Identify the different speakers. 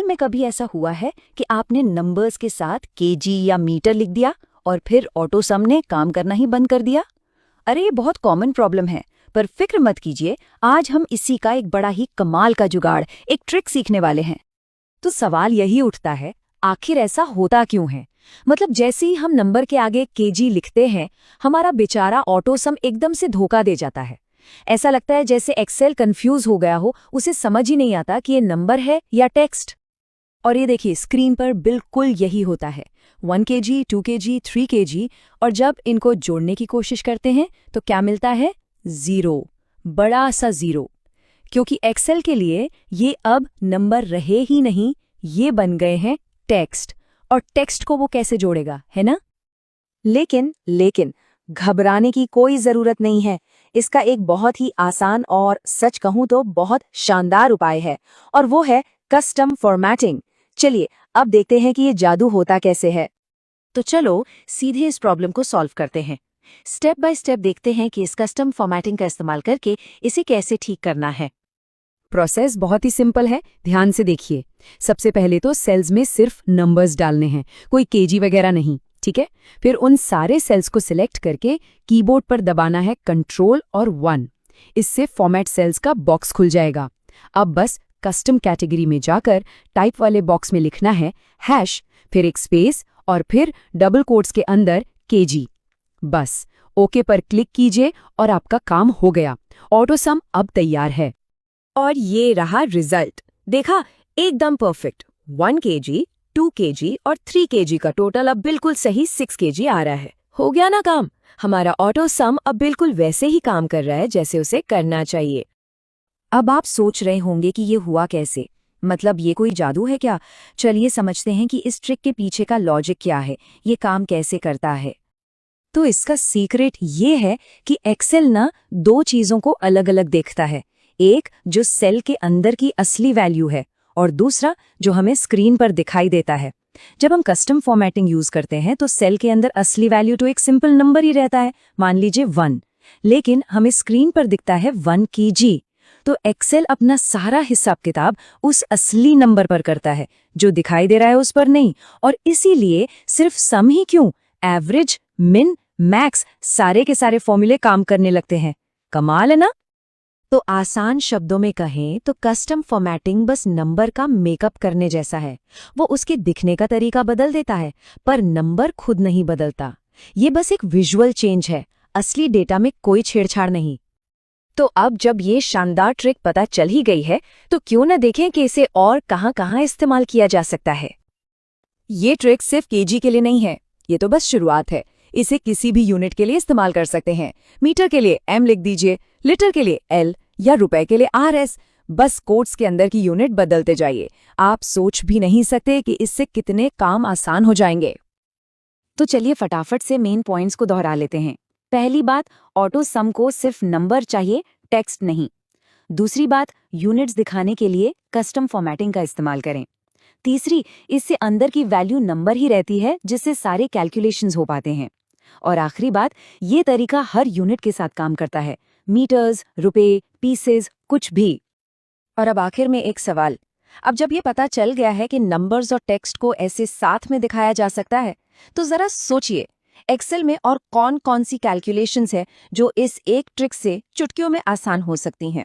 Speaker 1: में कभी ऐसा हुआ है कि आपने नंबर्स के साथ केजी या मीटर लिख दिया और फिर ऑटो सम ने काम करना ही बंद कर दिया? अरे ये बहुत कॉमन प्रॉब्लम है, पर फिक्र मत कीजिए। आज हम इसी का एक बड़ा ही कमाल का जुगाड़, एक ट्रिक सीखने वाले हैं।
Speaker 2: तो सवाल यही उठता है, आखिर ऐसा होता क्यों है? मतलब जैसे ही हम नंबर के आगे केजी लिखते हैं, हमारा बेचारा ऑटो सम एकदम से धोखा दे जाता है। ऐसा लगता है जैसे एक्सेल कंफ्यूज हो गया हो, उसे समझ ही नहीं आता कि ये नंबर है या टेक्स्ट। और ये देखिए, स्क्रीन पर बिल्कुल यही होता है। 1 kg, 2 kg, 3 kg, और जब इनको जोड़ने की कोशिश करते हैं तो क्या मिलता है? जीरो, बड़ा सा जीरो। क्योंकि एक्सेल के लिए ये अब नंबर रहे ही नहीं, ये बन गए हैं टेक्स्ट। और टेक्स्ट को वो कैसे जोड़ेगा, है ना? लेकिन घबराने की कोई जरूरत नहीं है। इसका एक बहुत ही आसान और सच कहूं तो बहुत शानदार उपाय है, और वो है कस्टम फॉर्मेटिंग। चलिए अब देखते हैं कि ये जादू होता कैसे है। तो चलो सीधे इस प्रॉब्लम को सॉल्व करते हैं। स्टेप बाय स्टेप देखते हैं कि इस कस्टम फॉर्मेटिंग का इस्तेमाल करके इसे कैसे ठीक करना है। प्रोसेस बहुत ही सिंपल है, ध्यान से देखिए। सबसे पहले तो सेल्स में सिर्फ नंबर्स डालने हैं, कोई केजी वगैरह नहीं, ठीक है? फिर उन सारे सेल्स को सिलेक्ट करके कीबोर्ड पर दबाना है कंट्रोल और 1। इससे फॉर्मेट सेल्स का बॉक्स खुल जाएगा। अब बस कस्टम कैटेगरी में जाकर टाइप वाले बॉक्स में लिखना है हैश, फिर एक स्पेस और फिर डबल कोट्स के अंदर केजी। बस ओके पर क्लिक कीजिए और आपका काम हो गया। ऑटो सम अब तैयार है। और ये रहा रिजल्ट। देखा, एकदम परफेक्ट। 1 kg, 2 kg और 3 kg का टोटल अब बिल्कुल सही 6 kg आ रहा है। हो गया ना काम? हमारा ऑटो सम अब बिल्कुल वैसे ही काम कर रहा है जैसे उसे करना चाहिए। अब आप सोच रहे होंगे कि ये हुआ कैसे, मतलब ये कोई जादू है क्या? चलिए समझते हैं कि इस ट्रिक के पीछे का लॉजिक क्या है, ये काम कैसे करता है। तो इसका सीक्रेट ये है कि एक्सेल ना दो चीजों को अलग अलग देखता है। एक जो सेल के अंदर की असली वैल्यू है, और दूसरा जो हमें स्क्रीन पर दिखाई देता है। जब हम कस्टम फॉर्मेटिंग यूज करते हैं तो सेल के अंदर असली वैल्यू तो एक सिंपल नंबर ही रहता है, मान लीजिए 1। लेकिन हमें स्क्रीन पर दिखता है 1 kg। तो एक्सेल अपना सारा हिसाब किताब उस असली नंबर पर करता है, जो दिखाई दे रहा है उस पर नहीं। और इसीलिए सिर्फ सम ही क्यों, एवरेज, मिन, मैक्स, सारे के सारे फॉर्मूले काम करने लगते हैं। कमाल है ना? तो आसान शब्दों में कहें तो कस्टम फॉर्मेटिंग बस नंबर का मेकअप करने जैसा है। वो उसके दिखने का तरीका बदल देता है, पर नंबर खुद नहीं बदलता। ये बस एक विजुअल चेंज है, असली डेटा में कोई छेड़छाड़ नहीं। तो अब जब ये शानदार ट्रिक पता चल ही गई है, तो क्यों न देखें कि इसे और कहां-कहां इस्तेमाल किया जा सकता है। ये ट्रिक सिर्फ केजी के लिए नहीं है, ये तो बस शुरुआत है। इसे किसी भी यूनिट के लिए इस्तेमाल कर सकते हैं। मीटर के लिए एम लिख दीजिए, लीटर के लिए एल, या रुपए के लिए आरएस। बस कोट्स के अंदर की यूनिट बदलते जाइए। आप सोच भी नहीं सकते कि इससे कितने काम आसान हो जाएंगे। तो चलिए फटाफट से मेन पॉइंट्स को दोहरा लेते हैं। पहली बात, ऑटो सम को सिर्फ नंबर चाहिए, टेक्स्ट नहीं। दूसरी बात, यूनिट्स दिखाने के लिए कस्टम फॉर्मेटिंग का इस्तेमाल करें। तीसरी, इससे अंदर की वैल्यू नंबर ही रहती है, जिससे सारे कैलकुलेशंस हो पाते हैं। और आखिरी बात, ये तरीका हर यूनिट के साथ काम करता है, मीटर्स, रुपए, पीसेस, कुछ भी। और अब आखिर में एक सवाल। अब जब ये पता चल गया है कि नंबर्स और टेक्स्ट को ऐसे साथ में दिखाया जा सकता है, तो जरा सोचिए, एक्सेल में और कौन कौन सी कैलकुलेशंस है जो इस एक ट्रिक से चुटकियों में आसान हो सकती हैं।